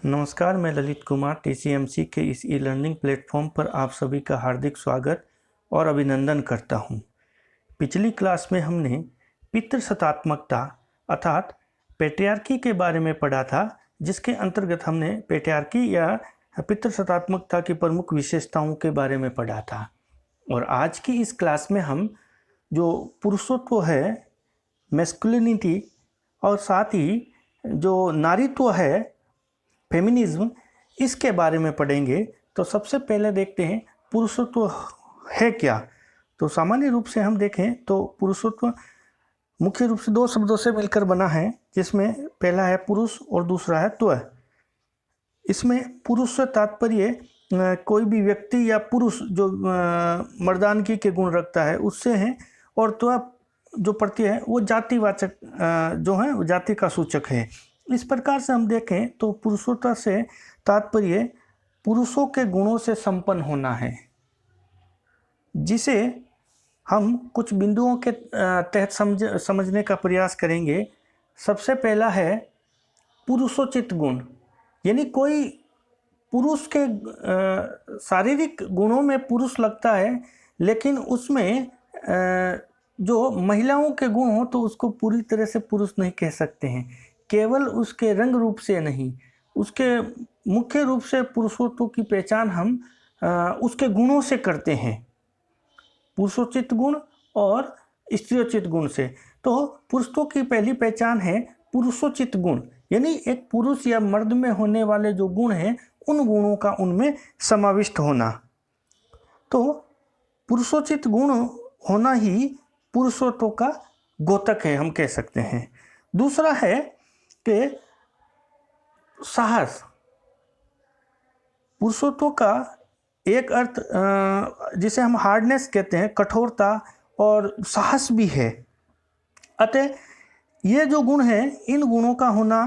नमस्कार, मैं ललित कुमार टीसीएमसी के इस ई लर्निंग प्लेटफॉर्म पर आप सभी का हार्दिक स्वागत और अभिनंदन करता हूं। पिछली क्लास में हमने पितृसत्तात्मकता अर्थात पैट्रियार्की के बारे में पढ़ा था, जिसके अंतर्गत हमने पैट्रियार्की या पितृसत्तात्मकता की प्रमुख विशेषताओं के बारे में पढ़ा था। और आज की इस क्लास में हम जो पुरुषत्व है, मैस्कुलिनिटी, और साथ ही जो नारीत्व है, फेमिनिज्म, इसके बारे में पढ़ेंगे। तो सबसे पहले देखते हैं पुरुषत्व है क्या। तो सामान्य रूप से हम देखें तो पुरुषत्व मुख्य रूप से दो शब्दों से मिलकर बना है, जिसमें पहला है पुरुष और दूसरा है त्व। इसमें पुरुष से तात्पर्य कोई भी व्यक्ति या पुरुष जो मर्दानगी के गुण रखता है उससे है, और त्व जो प्रत्यय है वो जातिवाचक जो है वो जाति का सूचक है। इस प्रकार से हम देखें तो पुरुषोत्तर से तात्पर्य पुरुषों के गुणों से संपन्न होना है, जिसे हम कुछ बिंदुओं के तहत समझने का प्रयास करेंगे। सबसे पहला है पुरुषोचित गुण, यानी कोई पुरुष के शारीरिक गुणों में पुरुष लगता है, लेकिन उसमें जो महिलाओं के गुण हो तो उसको पूरी तरह से पुरुष नहीं कह सकते हैं। केवल उसके रंग रूप से नहीं, उसके मुख्य रूप से पुरुषत्व की पहचान हम उसके गुणों से करते हैं, पुरुषोचित गुण और स्त्रियोचित गुण से। तो पुरुषों की पहली पहचान है पुरुषोचित गुण, यानी एक पुरुष या मर्द में होने वाले जो गुण हैं उन गुणों का उनमें समाविष्ट होना। तो पुरुषोचित गुण होना ही पुरुषत्व का द्योतक है, हम कह सकते हैं। दूसरा है कि साहस। पुरुषत्व का एक अर्थ जिसे हम हार्डनेस कहते हैं, कठोरता और साहस भी है। अतः ये जो गुण हैं, इन गुणों का होना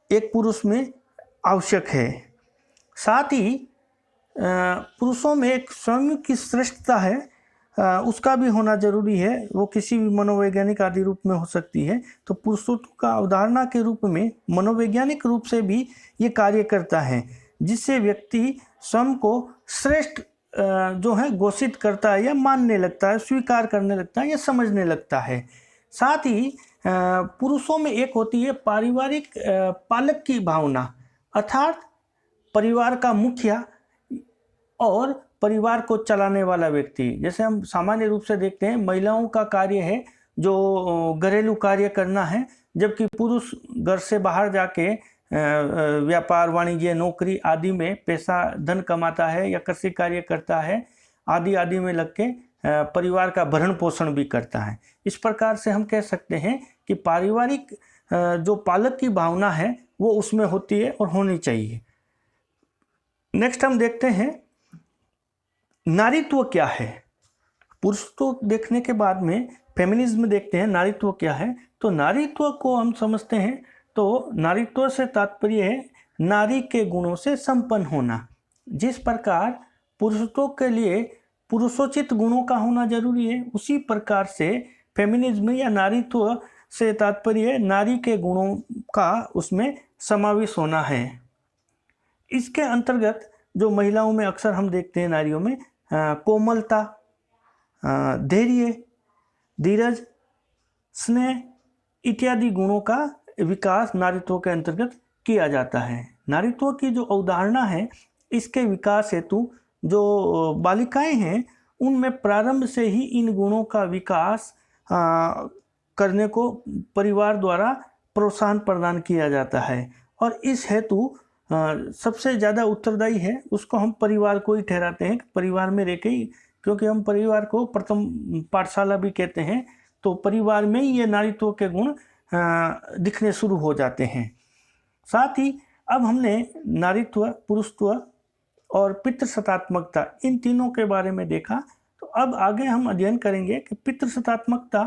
एक पुरुष में आवश्यक है। साथ ही पुरुषों में एक स्वयं की श्रेष्ठता है, उसका भी होना जरूरी है। वो किसी भी मनोवैज्ञानिक आदि रूप में हो सकती है। तो पुरुषत्व का अवधारणा के रूप में मनोवैज्ञानिक रूप से भी ये कार्य करता है, जिससे व्यक्ति स्वयं को श्रेष्ठ जो है घोषित करता है या मानने लगता है, स्वीकार करने लगता है या समझने लगता है। साथ ही पुरुषों में एक होती है पारिवारिक पालक की भावना, अर्थात परिवार का मुखिया और परिवार को चलाने वाला व्यक्ति। जैसे हम सामान्य रूप से देखते हैं, महिलाओं का कार्य है जो घरेलू कार्य करना है, जबकि पुरुष घर से बाहर जाके व्यापार, वाणिज्य, नौकरी आदि में पैसा धन कमाता है या कृषि कार्य करता है, आदि में लग के परिवार का भरण पोषण भी करता है। इस प्रकार से हम कह सकते हैं कि पारिवारिक जो पालक की भावना है वो उसमें होती है और होनी चाहिए। नेक्स्ट हम देखते हैं नारीत्व क्या है। पुरुषत्व देखने के बाद में फेमिनिज्म देखते हैं, नारीत्व क्या है। तो नारीत्व को हम समझते हैं तो नारीत्व से तात्पर्य है नारी के गुणों से संपन्न होना। जिस प्रकार पुरुषत्व के लिए पुरुषोचित गुणों का होना जरूरी है, उसी प्रकार से फेमिनिज्म या नारीत्व से तात्पर्य नारी के गुणों का उसमें समावेश होना है। इसके अंतर्गत जो महिलाओं में अक्सर हम देखते हैं, नारियों में कोमलता, धैर्य, धीरज, स्नेह इत्यादि गुणों का विकास नारीत्व के अंतर्गत किया जाता है। नारीत्व की जो अवधारणा है, इसके विकास हेतु जो बालिकाएं हैं उनमें प्रारंभ से ही इन गुणों का विकास करने को परिवार द्वारा प्रोत्साहन प्रदान किया जाता है, और इस हेतु सबसे ज़्यादा उत्तरदायी है उसको हम परिवार को ही ठहराते हैं। परिवार में रह के ही, क्योंकि हम परिवार को प्रथम पाठशाला भी कहते हैं, तो परिवार में ही ये नारीत्व के गुण दिखने शुरू हो जाते हैं। साथ ही अब हमने नारीत्व, पुरुषत्व और पितृसत्तात्मकता, इन तीनों के बारे में देखा। तो अब आगे हम अध्ययन करेंगे कि पितृसत्तात्मकता,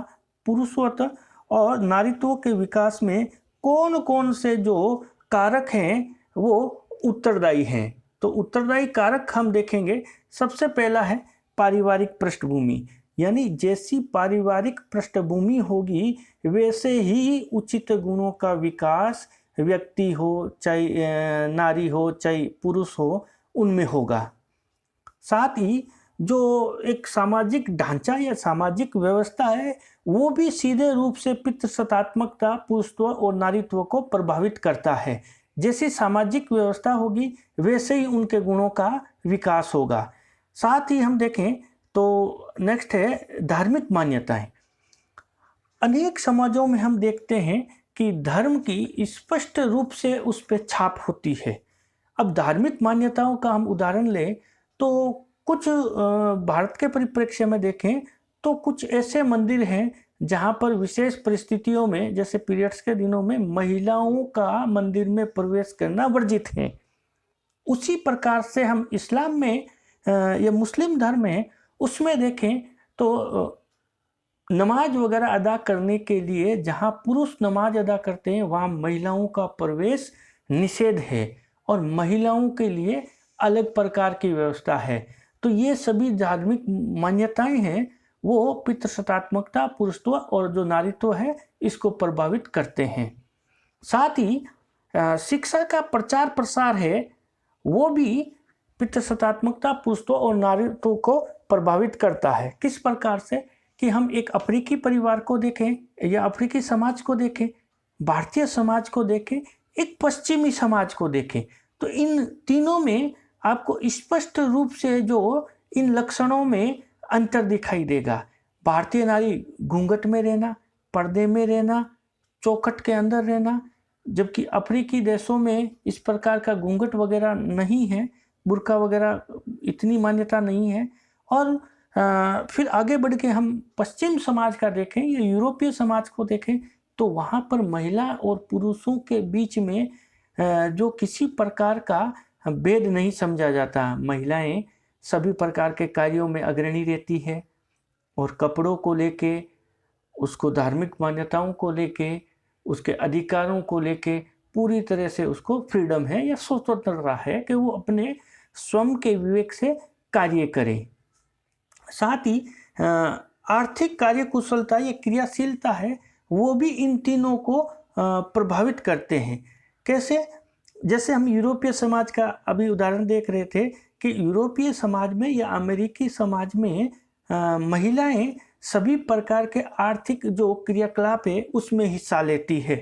पुरुषत्व और नारीत्व के विकास में कौन कौन से जो कारक हैं वो उत्तरदायी हैं। तो उत्तरदायी कारक हम देखेंगे। सबसे पहला है पारिवारिक पृष्ठभूमि, यानी जैसी पारिवारिक पृष्ठभूमि होगी वैसे ही उचित गुणों का विकास व्यक्ति हो, चाहे नारी हो, चाहे पुरुष हो, उनमें होगा। साथ ही जो एक सामाजिक ढांचा या सामाजिक व्यवस्था है वो भी सीधे रूप से पितृसत्तात्मकता, पुरुषत्व और नारीत्व को प्रभावित करता है। जैसी सामाजिक व्यवस्था होगी वैसे ही उनके गुणों का विकास होगा। साथ ही हम देखें तो नेक्स्ट है धार्मिक मान्यताएं। अनेक समाजों में हम देखते हैं कि धर्म की स्पष्ट रूप से उस पर छाप होती है। अब धार्मिक मान्यताओं का हम उदाहरण लें तो कुछ भारत के परिप्रेक्ष्य में देखें तो कुछ ऐसे मंदिर हैं जहां पर विशेष परिस्थितियों में, जैसे पीरियड्स के दिनों में, महिलाओं का मंदिर में प्रवेश करना वर्जित है। उसी प्रकार से हम इस्लाम में या मुस्लिम धर्म में उसमें देखें तो नमाज वगैरह अदा करने के लिए जहां पुरुष नमाज अदा करते हैं वहां महिलाओं का प्रवेश निषेध है और महिलाओं के लिए अलग प्रकार की व्यवस्था है। तो ये सभी धार्मिक मान्यताएं हैं वो पितृसत्तात्मकता, पुरुषत्व और जो नारीत्व है इसको प्रभावित करते हैं। साथ ही शिक्षा का प्रचार प्रसार है वो भी पितृसत्तात्मकता, पुरुषत्व और नारीत्व को प्रभावित करता है। किस प्रकार से कि हम एक अफ्रीकी परिवार को देखें या अफ्रीकी समाज को देखें, भारतीय समाज को देखें, एक पश्चिमी समाज को देखें, तो इन तीनों में आपको स्पष्ट रूप से जो इन लक्षणों में अंतर दिखाई देगा। भारतीय नारी घूंघट में रहना, पर्दे में रहना, चौखट के अंदर रहना, जबकि अफ्रीकी देशों में इस प्रकार का घूंघट वगैरह नहीं है, बुर्का वगैरह इतनी मान्यता नहीं है। और फिर आगे बढ़ के हम पश्चिम समाज का देखें या यूरोपीय समाज को देखें तो वहाँ पर महिला और पुरुषों के बीच में जो किसी प्रकार का भेद नहीं समझा जाता। महिलाएं सभी प्रकार के कार्यों में अग्रणी रहती है और कपड़ों को लेके, उसको धार्मिक मान्यताओं को लेके, उसके अधिकारों को लेके पूरी तरह से उसको फ्रीडम है या स्वतंत्रता है कि वो अपने स्वयं के विवेक से कार्य करे। साथ ही आर्थिक कार्यकुशलता या क्रियाशीलता है वो भी इन तीनों को प्रभावित करते हैं। कैसे? जैसे हम यूरोपीय समाज का अभी उदाहरण देख रहे थे कि यूरोपीय समाज में या अमेरिकी समाज में महिलाएं सभी प्रकार के आर्थिक जो क्रियाकलाप है उसमें हिस्सा लेती है।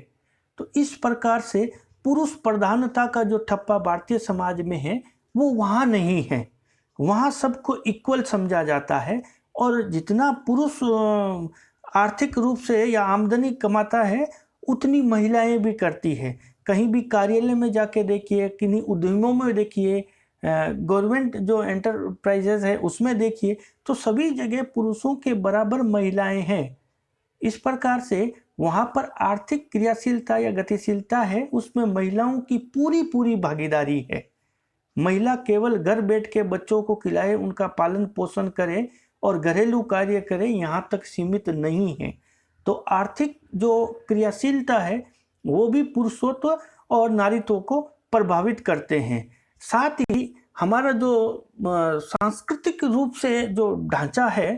तो इस प्रकार से पुरुष प्रधानता का जो ठप्पा भारतीय समाज में है वो वहाँ नहीं है। वहाँ सबको इक्वल समझा जाता है और जितना पुरुष आर्थिक रूप से या आमदनी कमाता है उतनी महिलाएं भी करती है। कहीं भी कार्यालय में जाके देखिए, किन्हीं उद्यमों में देखिए, गवर्नमेंट जो एंटरप्राइजेज है उसमें देखिए, तो सभी जगह पुरुषों के बराबर महिलाएं हैं। इस प्रकार से वहाँ पर आर्थिक क्रियाशीलता या गतिशीलता है उसमें महिलाओं की पूरी भागीदारी है। महिला केवल घर बैठ के बच्चों को खिलाए, उनका पालन पोषण करे और घरेलू कार्य करे यहाँ तक सीमित नहीं है। तो आर्थिक जो क्रियाशीलता है वो भी पुरुषत्व और नारीत्व को प्रभावित करते हैं। साथ ही हमारा जो सांस्कृतिक रूप से जो ढांचा है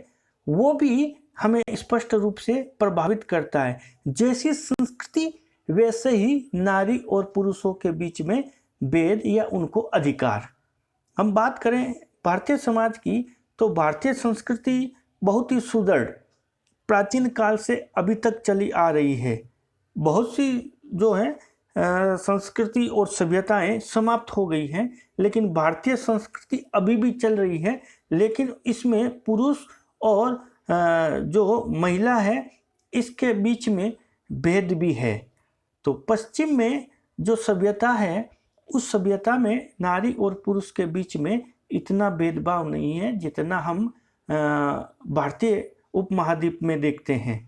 वो भी हमें स्पष्ट रूप से प्रभावित करता है। जैसी संस्कृति वैसे ही नारी और पुरुषों के बीच में भेद या उनको अधिकार। हम बात करें भारतीय समाज की तो भारतीय संस्कृति बहुत ही सुदृढ़ प्राचीन काल से अभी तक चली आ रही है। बहुत सी जो है संस्कृति और सभ्यताएं समाप्त हो गई हैं, लेकिन भारतीय संस्कृति अभी भी चल रही है। लेकिन इसमें पुरुष और जो महिला है इसके बीच में भेद भी है। तो पश्चिम में जो सभ्यता है उस सभ्यता में नारी और पुरुष के बीच में इतना भेदभाव नहीं है जितना हम भारतीय उपमहाद्वीप में देखते हैं।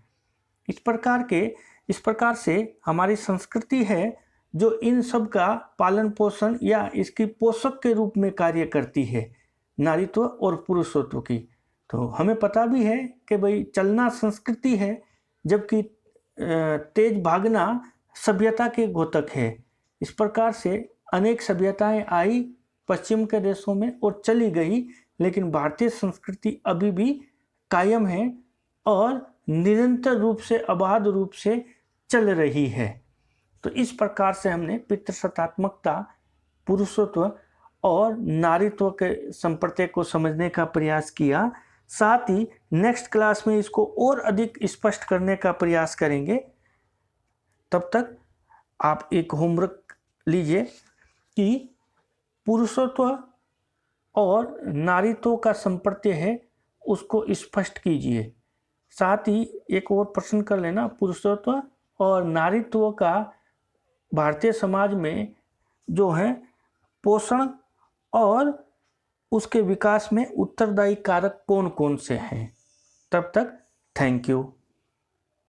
इस प्रकार से हमारी संस्कृति है जो इन सब का पालन पोषण या इसकी पोषक के रूप में कार्य करती है, नारीत्व और पुरुषत्व की। तो हमें पता भी है कि भाई चलना संस्कृति है जबकि तेज भागना सभ्यता के घोतक है। इस प्रकार से अनेक सभ्यताएं आई पश्चिम के देशों में और चली गई, लेकिन भारतीय संस्कृति अभी भी कायम है और निरंतर रूप से अबाध रूप से चल रही है। तो इस प्रकार से हमने पितृसत्तात्मकता, पुरुषत्व और नारीत्व के संप्रत्यय को समझने का प्रयास किया। साथ ही नेक्स्ट क्लास में इसको और अधिक स्पष्ट करने का प्रयास करेंगे। तब तक आप एक होमवर्क लीजिए कि पुरुषत्व और नारीत्व का संप्रत्यय है उसको स्पष्ट कीजिए। साथ ही एक और प्रश्न कर लेना, पुरुषत्व और नारीत्व का भारतीय समाज में जो है पोषण और उसके विकास में उत्तरदायी कारक कौन कौन से हैं। तब तक थैंक यू।